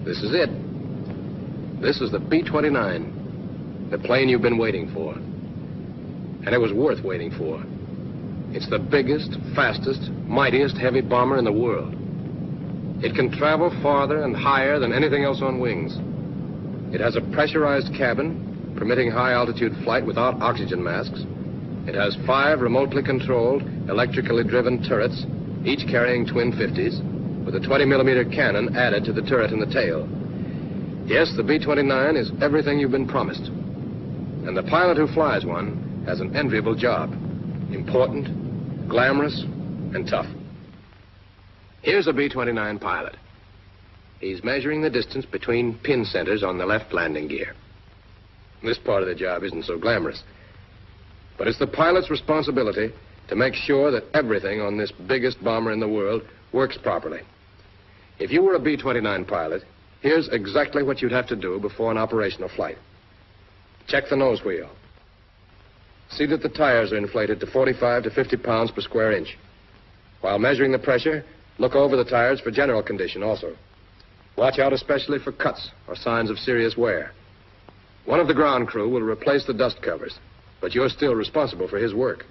This is it. This is the B-29, the plane you've been waiting for. And it was worth waiting for. It's the biggest, fastest, mightiest heavy bomber in the world. It can travel farther and higher than anything else on wings. It has a pressurized cabin, permitting high-altitude flight without oxygen masks. It has 5 remotely controlled, electrically driven turrets, each carrying twin 50s, with a 20-millimeter cannon added to the turret in the tail. Yes, the B-29 is everything you've been promised. And the pilot who flies one has an enviable job. Important, glamorous, and tough. Here's a B-29 pilot. He's measuring the distance between pin centers on the left landing gear. This part of the job isn't so glamorous. But it's the pilot's responsibility to make sure that everything on this biggest bomber in the world works properly. If you were a B-29 pilot, here's exactly what you'd have to do before an operational flight. Check the nose wheel. See that the tires are inflated to 45 to 50 pounds per square inch. While measuring the pressure, look over the tires for general condition also. Watch out especially for cuts or signs of serious wear. One of the ground crew will replace the dust covers, but you're still responsible for his work.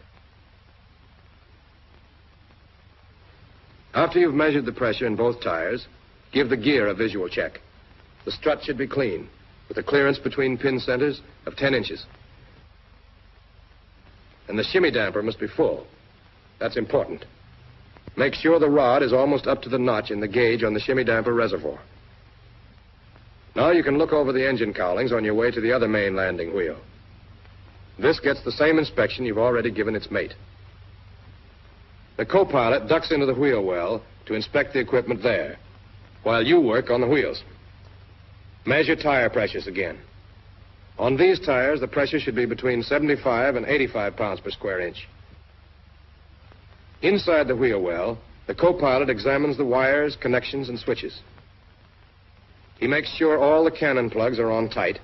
After you've measured the pressure in both tires, give the gear a visual check. The strut should be clean, with a clearance between pin centers of 10 inches. And the shimmy damper must be full. That's important. Make sure the rod is almost up to the notch in the gauge on the shimmy damper reservoir. Now you can look over the engine cowlings on your way to the other main landing wheel. This gets the same inspection you've already given its mate. The co-pilot ducks into the wheel well to inspect the equipment there, while you work on the wheels. Measure tire pressures again. On these tires, the pressure should be between 75 and 85 pounds per square inch. Inside the wheel well, the co-pilot examines the wires, connections, and switches. He makes sure all the cannon plugs are on tight,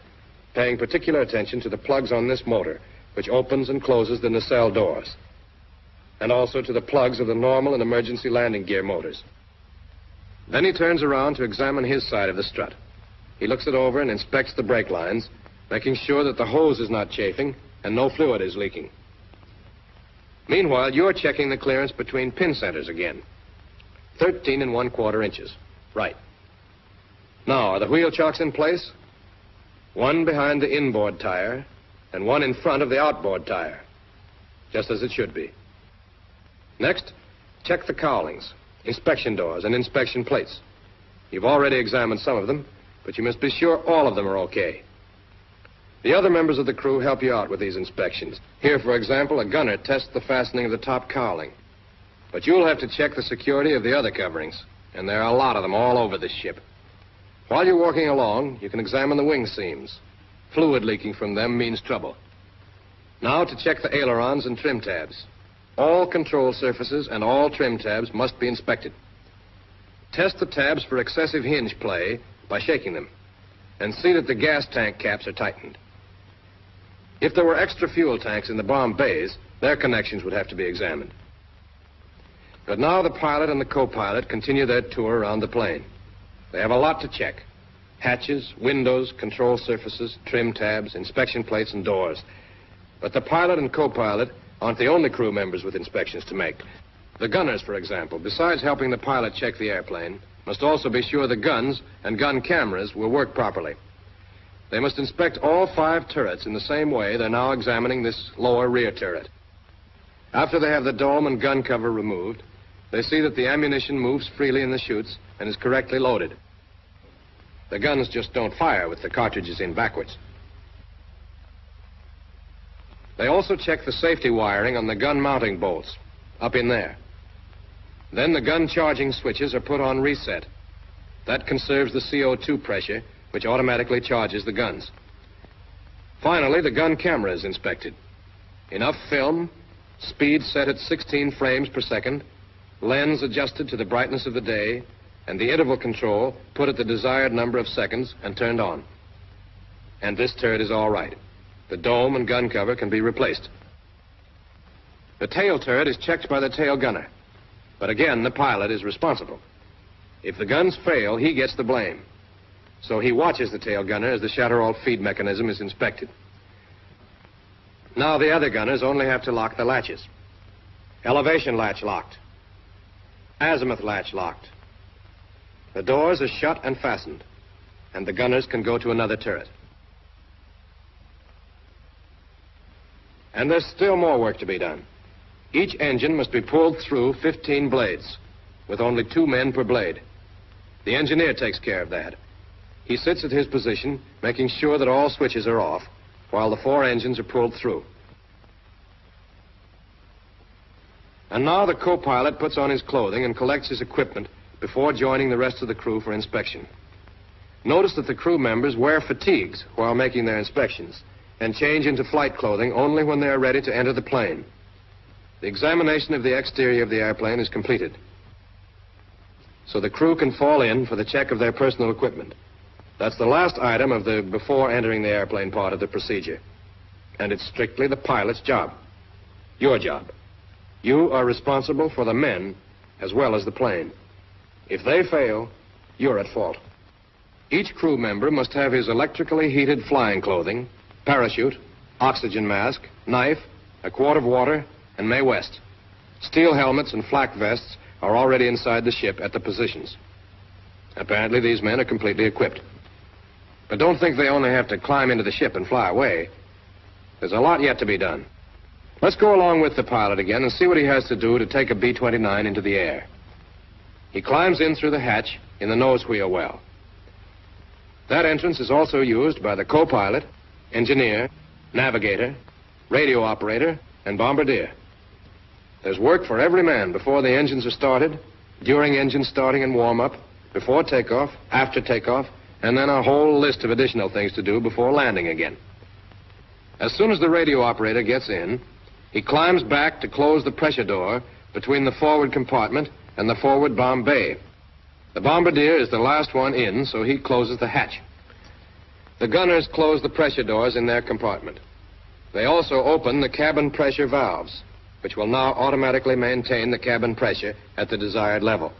paying particular attention to the plugs on this motor, which opens and closes the nacelle doors, and also to the plugs of the normal and emergency landing gear motors. Then he turns around to examine his side of the strut. He looks it over and inspects the brake lines, making sure that the hose is not chafing and no fluid is leaking. Meanwhile, you're checking the clearance between pin centers again. 13 1/4 inches. Right. Now, are the wheel chocks in place? One behind the inboard tire and one in front of the outboard tire, just as it should be. Next, check the cowlings, inspection doors, and inspection plates. You've already examined some of them, but you must be sure all of them are okay. The other members of the crew help you out with these inspections. Here, for example, a gunner tests the fastening of the top cowling. But you'll have to check the security of the other coverings, and there are a lot of them all over this ship. While you're walking along, you can examine the wing seams. Fluid leaking from them means trouble. Now to check the ailerons and trim tabs. All control surfaces and all trim tabs must be inspected. Test the tabs for excessive hinge play by shaking them, and see that the gas tank caps are tightened. If there were extra fuel tanks in the bomb bays, their connections would have to be examined. But now the pilot and the co-pilot continue their tour around the plane. They have a lot to check. Hatches, windows, control surfaces, trim tabs, inspection plates, and doors. But the pilot and co-pilot aren't the only crew members with inspections to make. The gunners, for example, besides helping the pilot check the airplane, must also be sure the guns and gun cameras will work properly. They must inspect all 5 turrets in the same way they're now examining this lower rear turret. After they have the dome and gun cover removed, they see that the ammunition moves freely in the chutes and is correctly loaded. The guns just don't fire with the cartridges in backwards. They also check the safety wiring on the gun mounting bolts, up in there. Then the gun charging switches are put on reset. That conserves the CO2 pressure, which automatically charges the guns. Finally, the gun camera is inspected. Enough film, speed set at 16 frames per second, lens adjusted to the brightness of the day, and the interval control put at the desired number of seconds and turned on. And this turret is all right. The dome and gun cover can be replaced. The tail turret is checked by the tail gunner. But again, the pilot is responsible. If the guns fail, he gets the blame. So he watches the tail gunner as the Shatterall feed mechanism is inspected. Now the other gunners only have to lock the latches. Elevation latch locked. Azimuth latch locked. The doors are shut and fastened, and the gunners can go to another turret. And there's still more work to be done. Each engine must be pulled through 15 blades, with only 2 men per blade. The engineer takes care of that. He sits at his position, making sure that all switches are off, while the 4 engines are pulled through. And now the co-pilot puts on his clothing and collects his equipment before joining the rest of the crew for inspection. Notice that the crew members wear fatigues while making their inspections and change into flight clothing only when they are ready to enter the plane. The examination of the exterior of the airplane is completed, so the crew can fall in for the check of their personal equipment. That's the last item of the before entering the airplane part of the procedure. And it's strictly the pilot's job. Your job. You are responsible for the men as well as the plane. If they fail, you're at fault. Each crew member must have his electrically heated flying clothing, parachute, oxygen mask, knife, a quart of water, and Mae West. Steel helmets and flak vests are already inside the ship at the positions. Apparently, these men are completely equipped. But don't think they only have to climb into the ship and fly away. There's a lot yet to be done. Let's go along with the pilot again and see what he has to do to take a B-29 into the air. He climbs in through the hatch in the nose wheel well. That entrance is also used by the co-pilot, engineer, navigator, radio operator, and bombardier. There's work for every man before the engines are started, during engine starting and warm-up, before takeoff, after takeoff, and then a whole list of additional things to do before landing again. As soon as the radio operator gets in, he climbs back to close the pressure door between the forward compartment and the forward bomb bay. The bombardier is the last one in, so he closes the hatch. The gunners close the pressure doors in their compartment. They also open the cabin pressure valves, which will now automatically maintain the cabin pressure at the desired level.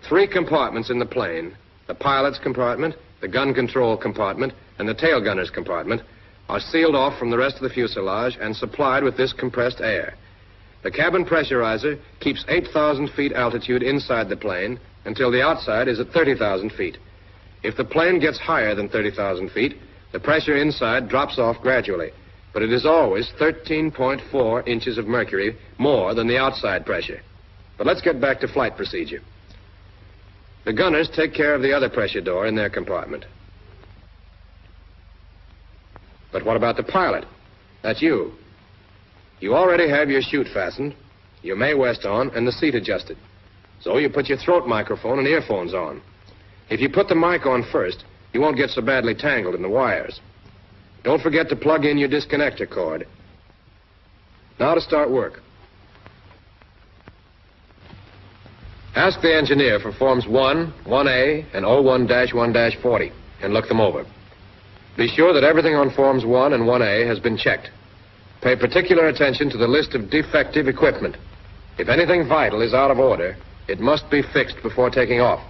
3 compartments in the plane, the pilot's compartment, the gun control compartment, and the tail gunner's compartment, are sealed off from the rest of the fuselage and supplied with this compressed air. The cabin pressurizer keeps 8,000 feet altitude inside the plane until the outside is at 30,000 feet. If the plane gets higher than 30,000 feet, the pressure inside drops off gradually, but it is always 13.4 inches of mercury more than the outside pressure. But let's get back to flight procedure. The gunners take care of the other pressure door in their compartment. But what about the pilot? That's you. You already have your chute fastened, your Mae West on, and the seat adjusted. So you put your throat microphone and earphones on. If you put the mic on first, you won't get so badly tangled in the wires. Don't forget to plug in your disconnector cord. Now to start work. Ask the engineer for Forms 1, 1A, and 01-1-40, and look them over. Be sure that everything on Forms 1 and 1A has been checked. Pay particular attention to the list of defective equipment. If anything vital is out of order, it must be fixed before taking off.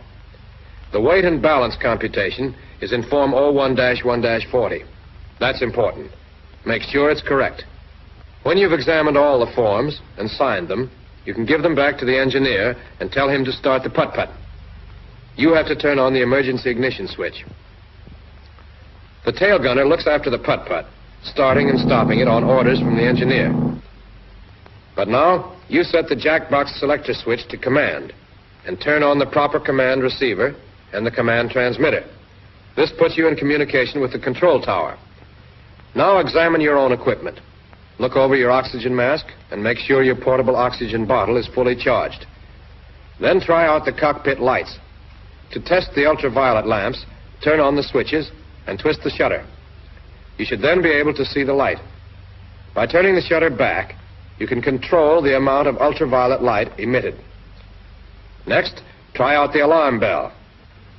The weight and balance computation is in Form 01-1-40. That's important. Make sure it's correct. When you've examined all the forms and signed them, you can give them back to the engineer and tell him to start the putt-putt. You have to turn on the emergency ignition switch. The tail gunner looks after the putt-putt, starting and stopping it on orders from the engineer. But now, you set the jackbox selector switch to command and turn on the proper command receiver and the command transmitter. This puts you in communication with the control tower. Now examine your own equipment. Look over your oxygen mask and make sure your portable oxygen bottle is fully charged. Then try out the cockpit lights. To test the ultraviolet lamps, turn on the switches and twist the shutter. You should then be able to see the light. By turning the shutter back, you can control the amount of ultraviolet light emitted. Next, try out the alarm bell.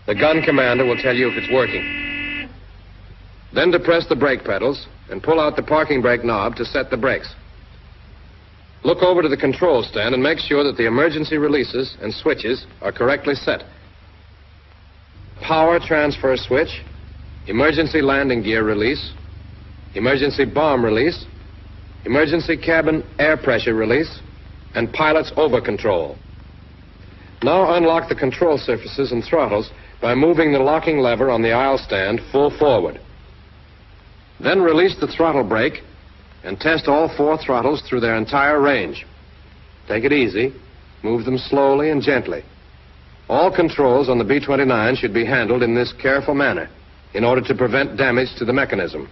The gun commander will tell you if it's working. Then depress the brake pedals and pull out the parking brake knob to set the brakes. Look over to the control stand and make sure that the emergency releases and switches are correctly set. Power transfer switch, emergency landing gear release, emergency bomb release, emergency cabin air pressure release, and pilot's over control. Now unlock the control surfaces and throttles by moving the locking lever on the aisle stand full forward. Then release the throttle brake and test all 4 throttles through their entire range. Take it easy. Move them slowly and gently. All controls on the B-29 should be handled in this careful manner in order to prevent damage to the mechanism.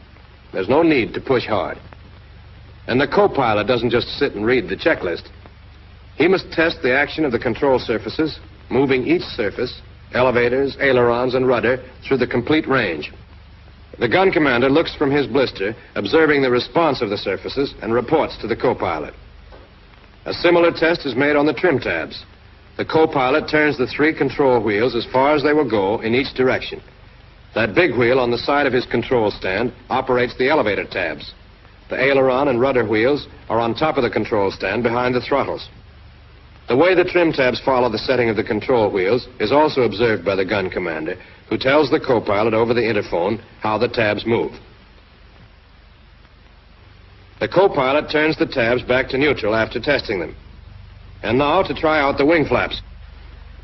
There's no need to push hard. And the co-pilot doesn't just sit and read the checklist. He must test the action of the control surfaces, moving each surface, elevators, ailerons, and rudder, through the complete range. The gun commander looks from his blister, observing the response of the surfaces, and reports to the co-pilot. A similar test is made on the trim tabs. The co-pilot turns the 3 control wheels as far as they will go in each direction. That big wheel on the side of his control stand operates the elevator tabs. The aileron and rudder wheels are on top of the control stand behind the throttles. The way the trim tabs follow the setting of the control wheels is also observed by the gun commander, who tells the co-pilot over the interphone how the tabs move. The co-pilot turns the tabs back to neutral after testing them. And now to try out the wing flaps.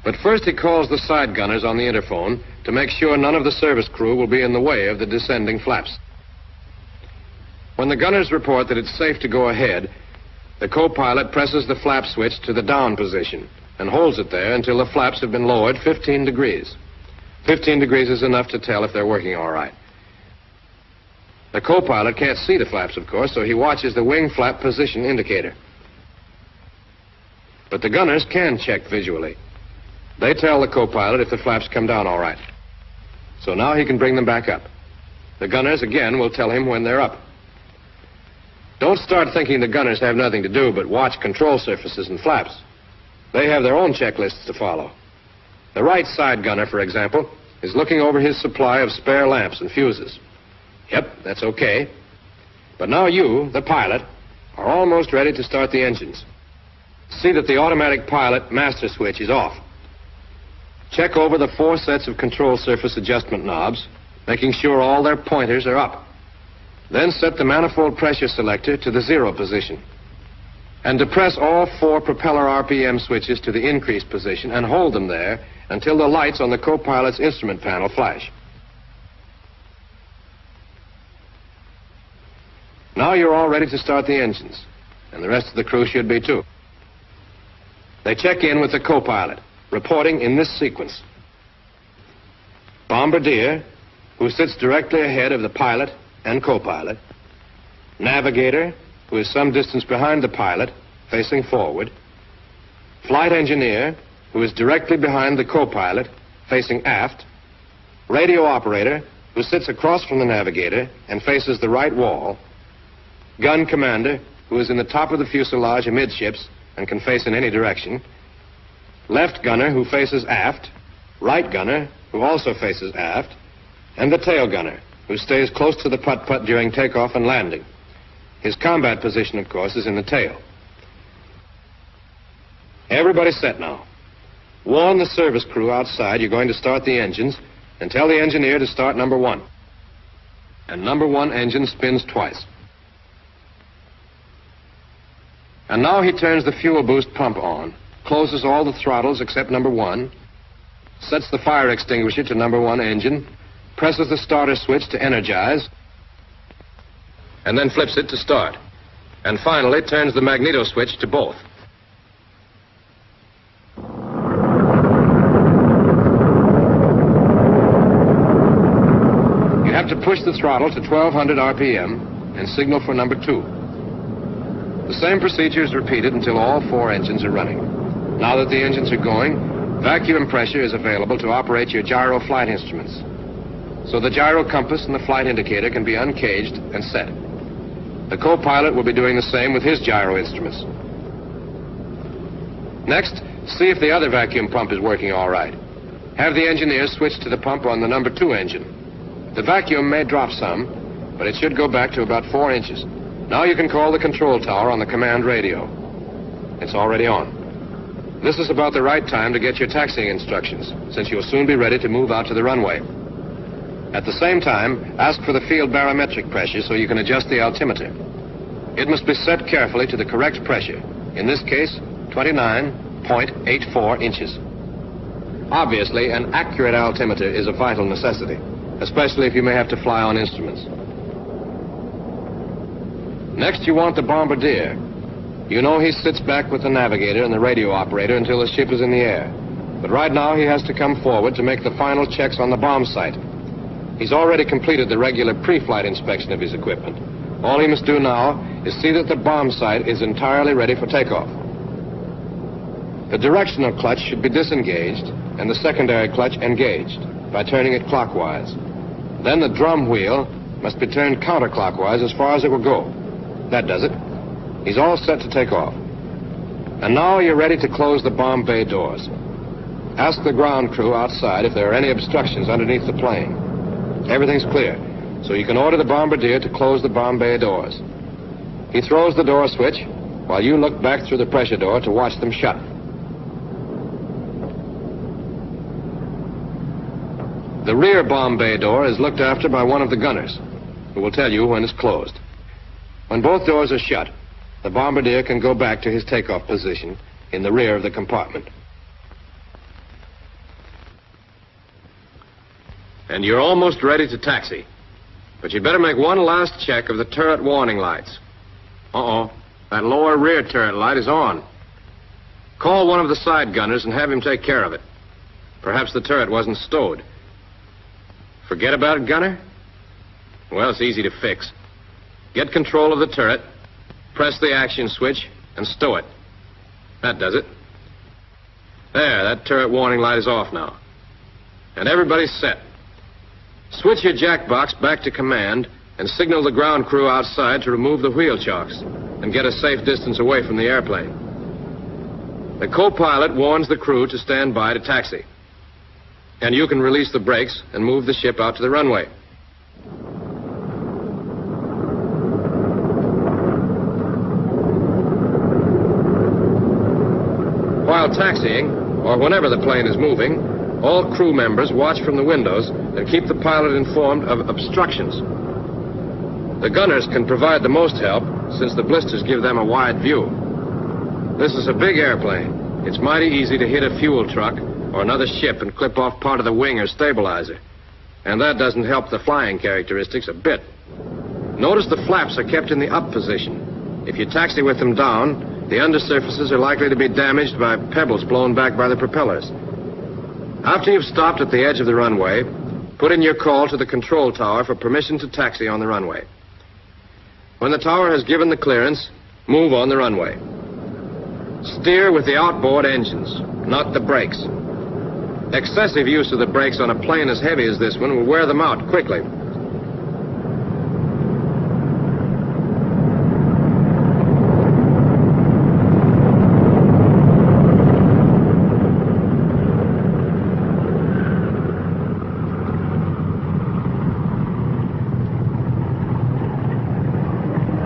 But first he calls the side gunners on the interphone to make sure none of the service crew will be in the way of the descending flaps. When the gunners report that it's safe to go ahead, the co-pilot presses the flap switch to the down position and holds it there until the flaps have been lowered 15 degrees. 15 degrees is enough to tell if they're working all right. The co-pilot can't see the flaps, of course, so he watches the wing flap position indicator. But the gunners can check visually. They tell the co-pilot if the flaps come down all right. So now he can bring them back up. The gunners, again, will tell him when they're up. Don't start thinking the gunners have nothing to do but watch control surfaces and flaps. They have their own checklists to follow. The right side gunner, for example, is looking over his supply of spare lamps and fuses. Yep, that's okay. But now you, the pilot, are almost ready to start the engines. See that the automatic pilot master switch is off. Check over the 4 sets of control surface adjustment knobs, making sure all their pointers are up. Then set the manifold pressure selector to the 0 position. And depress all 4 propeller RPM switches to the increased position and hold them there until the lights on the co-pilot's instrument panel flash. Now you're all ready to start the engines, and the rest of the crew should be too. They check in with the co-pilot, reporting in this sequence. Bombardier, who sits directly ahead of the pilot and co-pilot. Navigator, who is some distance behind the pilot, facing forward. Flight engineer, who is directly behind the co-pilot, facing aft. Radio operator, who sits across from the navigator and faces the right wall. Gun commander, who is in the top of the fuselage amidships and can face in any direction. Left gunner, who faces aft. Right gunner, who also faces aft. And the tail gunner, who stays close to the putt-putt during takeoff and landing. His combat position, of course, is in the tail. Everybody's set now. Warn the service crew outside you're going to start the engines, and tell the engineer to start number 1. And number 1 engine spins twice. And now he turns the fuel boost pump on, closes all the throttles except number 1, sets the fire extinguisher to number 1 engine, presses the starter switch to energize, and then flips it to start. And finally turns the magneto switch to both. You have to push the throttle to 1200 RPM and signal for number 2. The same procedure is repeated until all 4 engines are running. Now that the engines are going, vacuum pressure is available to operate your gyro flight instruments. so the gyro compass and the flight indicator can be uncaged and set. The co-pilot will be doing the same with his gyro instruments. Next, see if the other vacuum pump is working all right. Have the engineer switch to the pump on the number 2 engine. The vacuum may drop some, but it should go back to about 4 inches. Now you can call the control tower on the command radio. It's already on. This is about the right time to get your taxiing instructions, since you'll soon be ready to move out to the runway. At the same time, ask for the field barometric pressure so you can adjust the altimeter. It must be set carefully to the correct pressure. In this case, 29.84 inches. Obviously, an accurate altimeter is a vital necessity, especially if you may have to fly on instruments. Next, you want the bombardier. You know he sits back with the navigator and the radio operator until the ship is in the air. But right now, he has to come forward to make the final checks on the bomb site. He's already completed the regular pre-flight inspection of his equipment. All he must do now is see that the bomb site is entirely ready for takeoff. The directional clutch should be disengaged and the secondary clutch engaged by turning it clockwise. Then the drum wheel must be turned counterclockwise as far as it will go. That does it. He's all set to take off. And now you're ready to close the bomb bay doors. Ask the ground crew outside if there are any obstructions underneath the plane. Everything's clear, so you can order the bombardier to close the bomb bay doors. He throws the door switch while you look back through the pressure door to watch them shut. The rear bomb bay door is looked after by one of the gunners, who will tell you when it's closed. When both doors are shut, the bombardier can go back to his takeoff position in the rear of the compartment. And you're almost ready to taxi. But you better make one last check of the turret warning lights. Uh-oh, that lower rear turret light is on. Call one of the side gunners and have him take care of it. Perhaps the turret wasn't stowed. Forget about it, gunner? Well, it's easy to fix. Get control of the turret, press the action switch, and stow it. That does it. There, that turret warning light is off now. And everybody's set. Switch your jack box back to command and signal the ground crew outside to remove the wheel chocks and get a safe distance away from the airplane. The co-pilot warns the crew to stand by to taxi. And you can release the brakes and move the ship out to the runway. While taxiing, or whenever the plane is moving, all crew members watch from the windows and keep the pilot informed of obstructions. The gunners can provide the most help since the blisters give them a wide view. This is a big airplane. It's mighty easy to hit a fuel truck or another ship and clip off part of the wing or stabilizer. And that doesn't help the flying characteristics a bit. Notice the flaps are kept in the up position. If you taxi with them down, the undersurfaces are likely to be damaged by pebbles blown back by the propellers. After you've stopped at the edge of the runway, put in your call to the control tower for permission to taxi on the runway. When the tower has given the clearance, move on the runway. Steer with the outboard engines, not the brakes. Excessive use of the brakes on a plane as heavy as this one will wear them out quickly.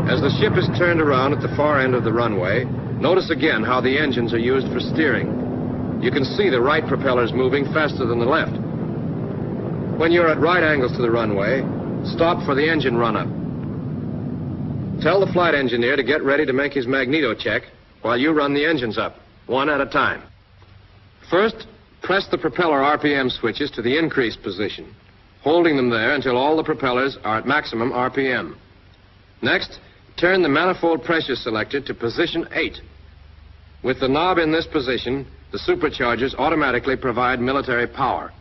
As the ship is turned around at the far end of the runway, notice again how the engines are used for steering. You can see the right propellers moving faster than the left. When you're at right angles to the runway, stop for the engine run-up. Tell the flight engineer to get ready to make his magneto check while you run the engines up, one at a time. First, press the propeller RPM switches to the increase position, holding them there until all the propellers are at maximum RPM. Next, turn the manifold pressure selector to position 8. With the knob in this position, the superchargers automatically provide military power.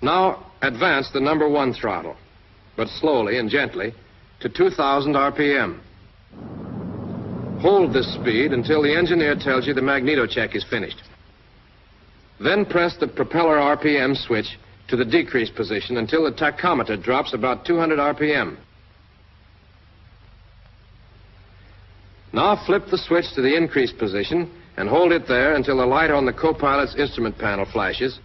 Now, advance the number 1 throttle, but slowly and gently, to 2,000 RPM. Hold this speed until the engineer tells you the magneto check is finished. Then press the propeller RPM switch to the decrease position until the tachometer drops about 200 RPM. Now flip the switch to the increase position and hold it there until the light on the co-pilot's instrument panel flashes,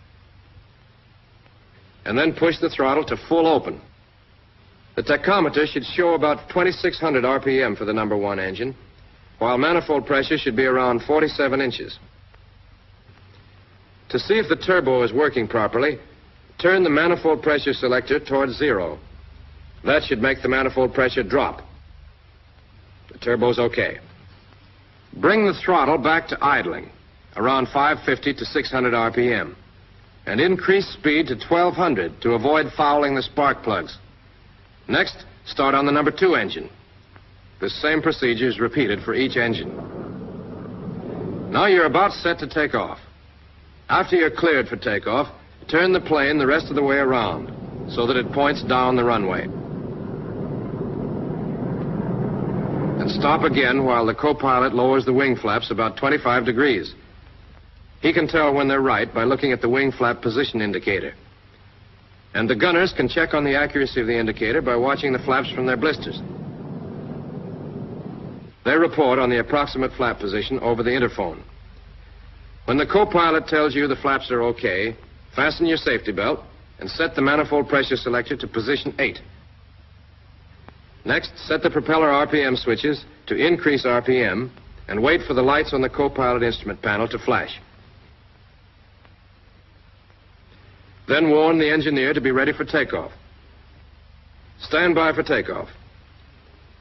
and then push the throttle to full open. The tachometer should show about 2,600 RPM for the number 1 engine, while manifold pressure should be around 47 inches. To see if the turbo is working properly, turn the manifold pressure selector towards 0. That should make the manifold pressure drop. The turbo's okay. Bring the throttle back to idling, around 550 to 600 RPM, and increase speed to 1,200 to avoid fouling the spark plugs. Next, start on the number 2 engine. The same procedure is repeated for each engine. Now you're about set to take off. After you're cleared for takeoff, turn the plane the rest of the way around so that it points down the runway. And stop again while the co-pilot lowers the wing flaps about 25 degrees. He can tell when they're right by looking at the wing flap position indicator. And the gunners can check on the accuracy of the indicator by watching the flaps from their blisters. They report on the approximate flap position over the interphone. When the co-pilot tells you the flaps are okay, fasten your safety belt and set the manifold pressure selector to position 8. Next, set the propeller RPM switches to increase RPM and wait for the lights on the co-pilot instrument panel to flash. Then warn the engineer to be ready for takeoff. Stand by for takeoff.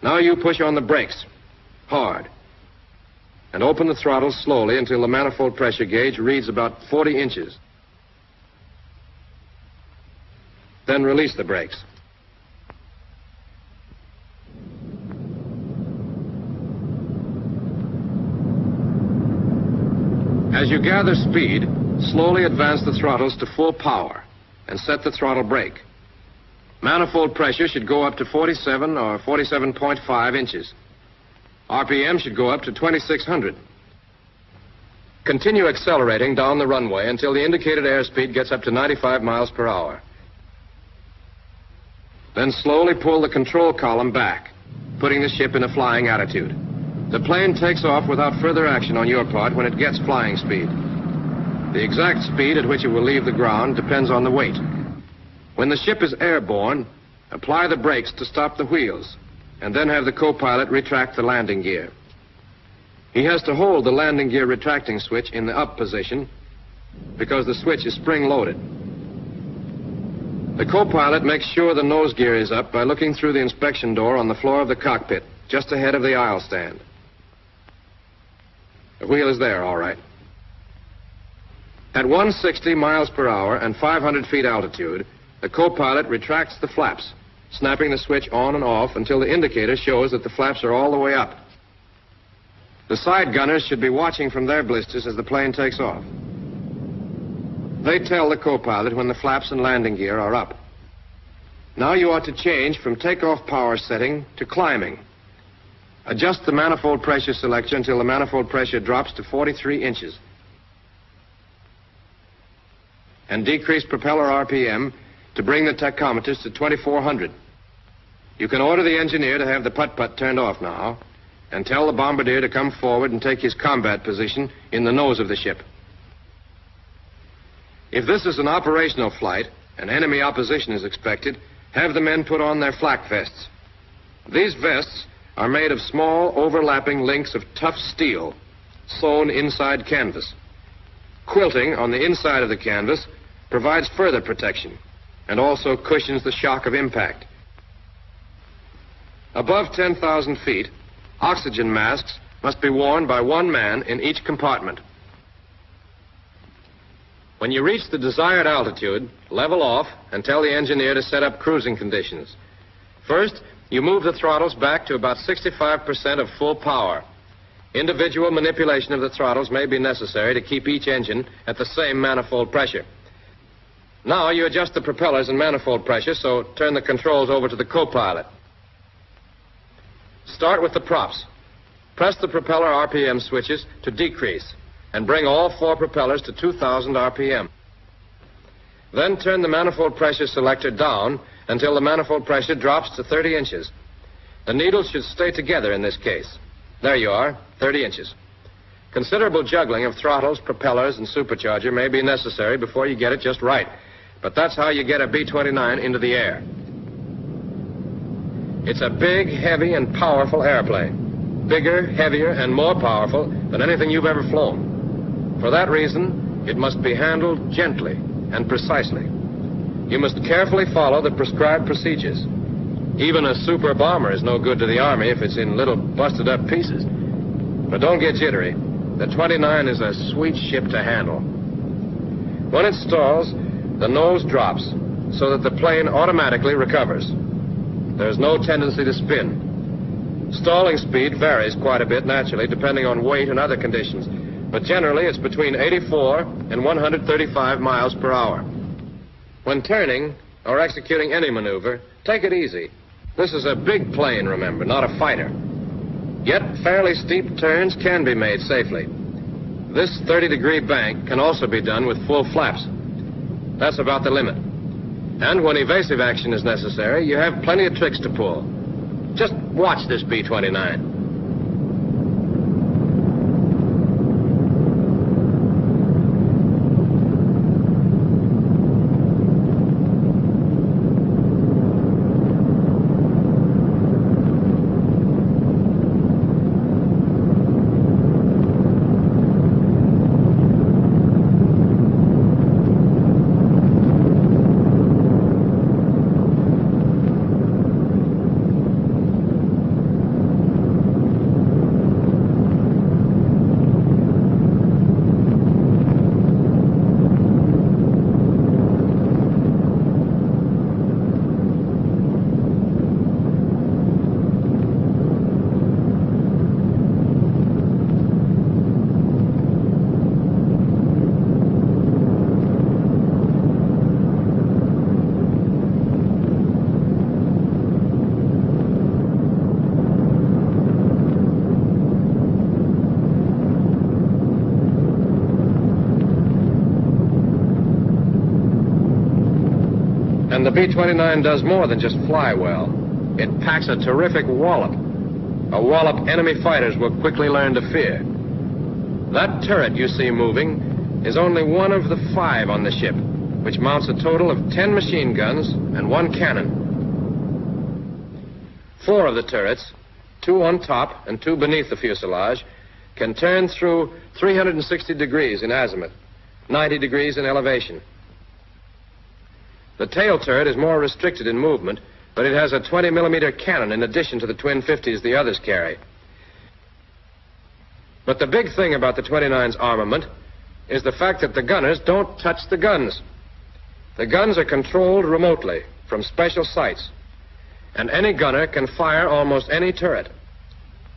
Now you push on the brakes, hard, and open the throttle slowly until the manifold pressure gauge reads about 40 inches. Then release the brakes. As you gather speed, slowly advance the throttles to full power and set the throttle brake. Manifold pressure should go up to 47 or 47.5 inches. RPM should go up to 2,600. Continue accelerating down the runway until the indicated airspeed gets up to 95 miles per hour. Then slowly pull the control column back, putting the ship in a flying attitude. The plane takes off without further action on your part when it gets flying speed. The exact speed at which it will leave the ground depends on the weight. When the ship is airborne, apply the brakes to stop the wheels, and then have the co-pilot retract the landing gear. He has to hold the landing gear retracting switch in the up position because the switch is spring-loaded. The co-pilot makes sure the nose gear is up by looking through the inspection door on the floor of the cockpit, just ahead of the aisle stand. The wheel is there, all right. At 160 miles per hour and 500 feet altitude, the co-pilot retracts the flaps, snapping the switch on and off until the indicator shows that the flaps are all the way up. The side gunners should be watching from their blisters as the plane takes off. They tell the co-pilot when the flaps and landing gear are up. Now you ought to change from takeoff power setting to climbing. Adjust the manifold pressure selector until the manifold pressure drops to 43 inches. And decrease propeller RPM to bring the tachometers to 2,400. You can order the engineer to have the putt-putt turned off now, and tell the bombardier to come forward and take his combat position in the nose of the ship. If this is an operational flight and enemy opposition is expected, have the men put on their flak vests. These vests are made of small overlapping links of tough steel sewn inside canvas. Quilting on the inside of the canvas provides further protection and also cushions the shock of impact. Above 10,000 feet, oxygen masks must be worn by one man in each compartment. When you reach the desired altitude, level off and tell the engineer to set up cruising conditions. First, you move the throttles back to about 65% of full power. Individual manipulation of the throttles may be necessary to keep each engine at the same manifold pressure. Now you adjust the propellers and manifold pressure, so turn the controls over to the co-pilot. Start with the props. Press the propeller RPM switches to decrease and bring all 4 propellers to 2,000 RPM. Then turn the manifold pressure selector down until the manifold pressure drops to 30 inches. The needles should stay together in this case. There you are, 30 inches. Considerable juggling of throttles, propellers, and supercharger may be necessary before you get it just right. But that's how you get a B-29 into the air. It's a big, heavy, and powerful airplane. Bigger, heavier, and more powerful than anything you've ever flown. For that reason, it must be handled gently and precisely. You must carefully follow the prescribed procedures. Even a super bomber is no good to the Army if it's in little busted-up pieces. But don't get jittery. The 29 is a sweet ship to handle. When it stalls, the nose drops so that the plane automatically recovers. There's no tendency to spin. Stalling speed varies quite a bit naturally depending on weight and other conditions, but generally it's between 84 and 135 miles per hour. When turning or executing any maneuver, take it easy. This is a big plane, remember, not a fighter. Yet fairly steep turns can be made safely. This 30-degree bank can also be done with full flaps. That's about the limit. And when evasive action is necessary, you have plenty of tricks to pull. Just watch this B-29. And the B-29 does more than just fly well. It packs a terrific wallop. A wallop enemy fighters will quickly learn to fear. That turret you see moving is only one of the 5 on the ship, which mounts a total of 10 machine guns and 1 cannon. 4 of the turrets, 2 on top and 2 beneath the fuselage, can turn through 360 degrees in azimuth, 90 degrees in elevation. The tail turret is more restricted in movement, but it has a 20-millimeter cannon in addition to the twin 50s the others carry. But the big thing about the 29's armament is the fact that the gunners don't touch the guns. The guns are controlled remotely from special sights, and any gunner can fire almost any turret.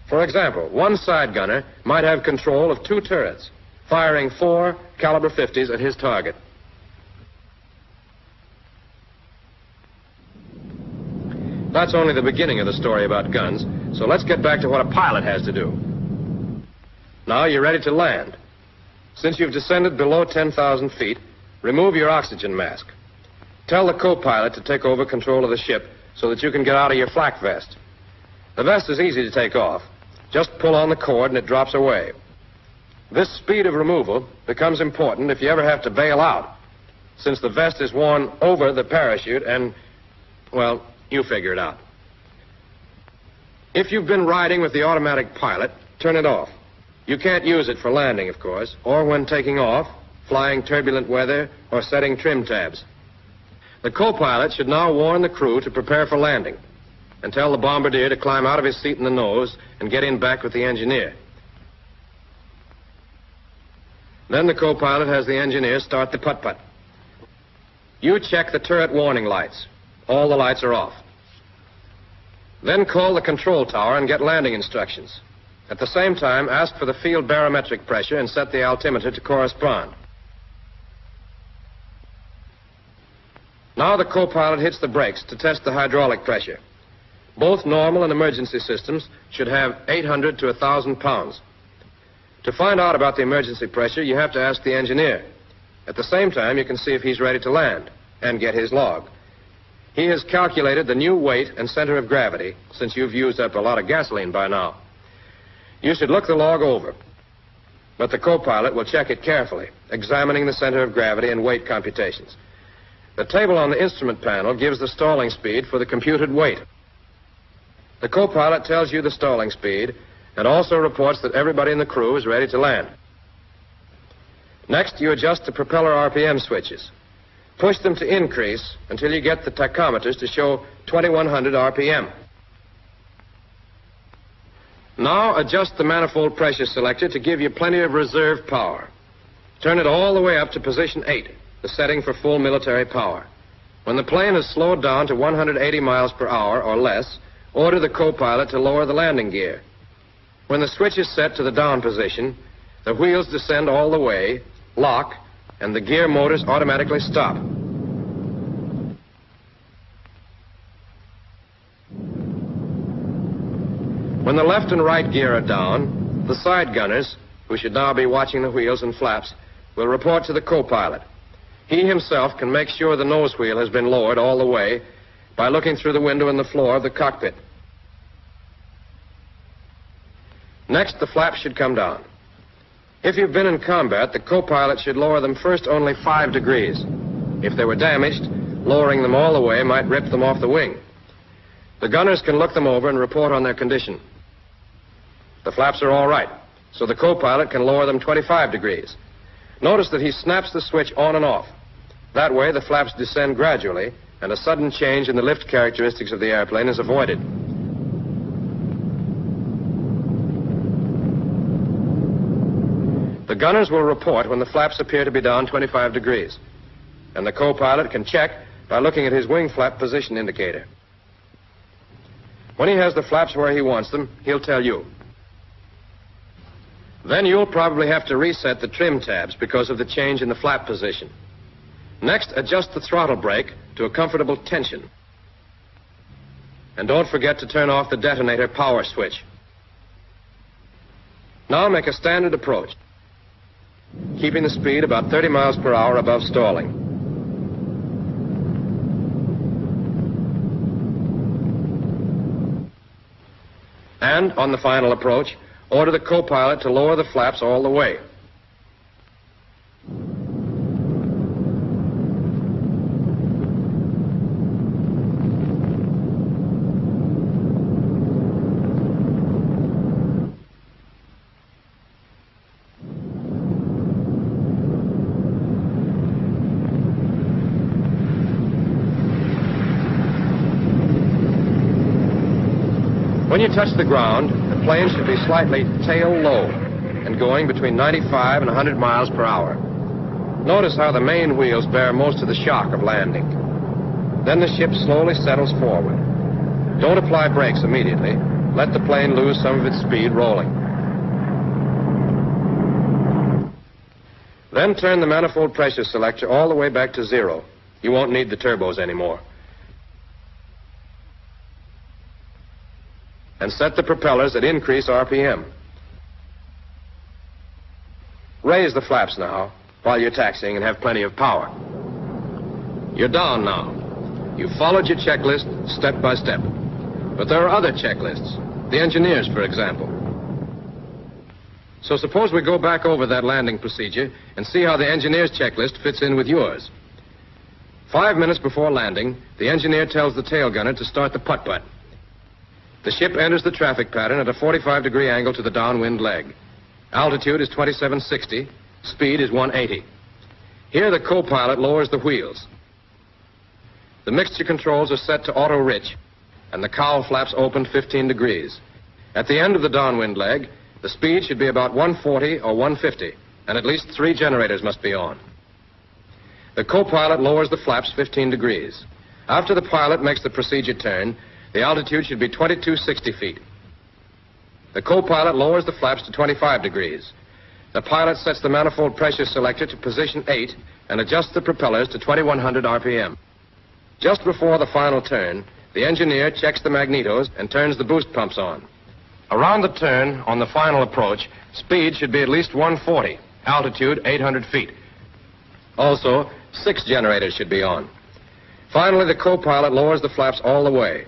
For example, one side gunner might have control of 2 turrets, firing 4 caliber 50s at his target. That's only the beginning of the story about guns, so let's get back to what a pilot has to do. Now you're ready to land. Since you've descended below 10,000 feet, remove your oxygen mask. Tell the co-pilot to take over control of the ship so that you can get out of your flak vest. The vest is easy to take off. Just pull on the cord and it drops away. This speed of removal becomes important if you ever have to bail out, since the vest is worn over the parachute and, well, you figure it out. If you've been riding with the automatic pilot, turn it off. You can't use it for landing, of course, or when taking off, flying turbulent weather, or setting trim tabs. The co-pilot should now warn the crew to prepare for landing and tell the bombardier to climb out of his seat in the nose and get in back with the engineer. Then the co-pilot has the engineer start the putt-putt. You check the turret warning lights. All the lights are off. Then call the control tower and get landing instructions. At the same time, ask for the field barometric pressure and set the altimeter to correspond. Now the co-pilot hits the brakes to test the hydraulic pressure. Both normal and emergency systems should have 800 to 1,000 pounds. To find out about the emergency pressure, you have to ask the engineer. At the same time, you can see if he's ready to land and get his log. He has calculated the new weight and center of gravity since you've used up a lot of gasoline by now. You should look the log over, but the co-pilot will check it carefully, examining the center of gravity and weight computations. The table on the instrument panel gives the stalling speed for the computed weight. The co-pilot tells you the stalling speed and also reports that everybody in the crew is ready to land. Next, you adjust the propeller RPM switches. Push them to increase until you get the tachometers to show 2100 RPM. Now adjust the manifold pressure selector to give you plenty of reserve power. Turn it all the way up to position 8, the setting for full military power. When the plane has slowed down to 180 miles per hour or less, order the co-pilot to lower the landing gear. When the switch is set to the down position, the wheels descend all the way, lock, and the gear motors automatically stop. When the left and right gear are down, the side gunners, who should now be watching the wheels and flaps, will report to the co-pilot. He himself can make sure the nose wheel has been lowered all the way by looking through the window in the floor of the cockpit. Next, the flaps should come down. If you've been in combat, the co-pilot should lower them first only 5 degrees. If they were damaged, lowering them all the way might rip them off the wing. The gunners can look them over and report on their condition. The flaps are all right, so the co-pilot can lower them 25 degrees. Notice that he snaps the switch on and off. That way, the flaps descend gradually, and a sudden change in the lift characteristics of the airplane is avoided. The gunners will report when the flaps appear to be down 25 degrees, and the co-pilot can check by looking at his wing flap position indicator. When he has the flaps where he wants them, he'll tell you. Then you'll probably have to reset the trim tabs because of the change in the flap position. Next, adjust the throttle brake to a comfortable tension. And don't forget to turn off the detonator power switch. Now make a standard approach, keeping the speed about 30 miles per hour above stalling. And on the final approach, order the co-pilot to lower the flaps all the way. When you touch the ground, the plane should be slightly tail low and going between 95 and 100 miles per hour. Notice how the main wheels bear most of the shock of landing. Then the ship slowly settles forward. Don't apply brakes immediately. Let the plane lose some of its speed rolling. Then turn the manifold pressure selector all the way back to 0. You won't need the turbos anymore. And set the propellers at increase RPM. Raise the flaps now while you're taxiing and have plenty of power. You're down now. You've followed your checklist step by step. But there are other checklists, the engineers, for example. So suppose we go back over that landing procedure and see how the engineer's checklist fits in with yours. 5 minutes before landing, the engineer tells the tail gunner to start the putt-putt. The ship enters the traffic pattern at a 45-degree angle to the downwind leg. Altitude is 2760. Speed is 180. Here, the co-pilot lowers the wheels. The mixture controls are set to auto-rich, and the cowl flaps open 15 degrees. At the end of the downwind leg, the speed should be about 140 or 150, and at least 3 generators must be on. The co-pilot lowers the flaps 15 degrees. After the pilot makes the procedure turn, the altitude should be 2260 feet. The co-pilot lowers the flaps to 25 degrees. The pilot sets the manifold pressure selector to position 8 and adjusts the propellers to 2100 RPM. Just before the final turn, the engineer checks the magnetos and turns the boost pumps on. Around the turn, on the final approach, speed should be at least 140, altitude 800 feet. Also, 6 generators should be on. Finally, the co-pilot lowers the flaps all the way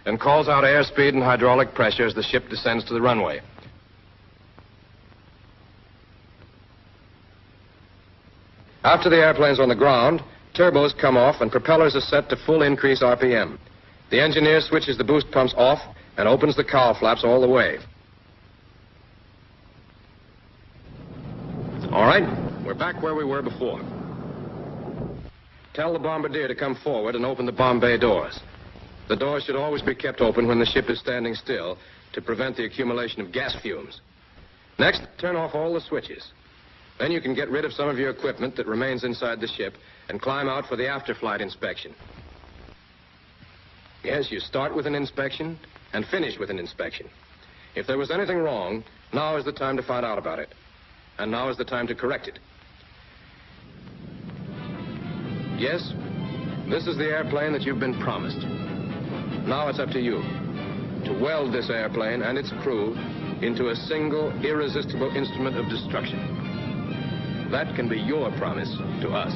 and calls out airspeed and hydraulic pressure as the ship descends to the runway. After the airplane's on the ground, turbos come off and propellers are set to full increase RPM. The engineer switches the boost pumps off and opens the cowl flaps all the way. All right, we're back where we were before. Tell the bombardier to come forward and open the bomb bay doors. The doors should always be kept open when the ship is standing still to prevent the accumulation of gas fumes. Next, turn off all the switches. Then you can get rid of some of your equipment that remains inside the ship and climb out for the after-flight inspection. Yes, you start with an inspection and finish with an inspection. If there was anything wrong, now is the time to find out about it. And now is the time to correct it. Yes, this is the airplane that you've been promised. Now it's up to you to weld this airplane and its crew into a single, irresistible instrument of destruction. That can be your promise to us.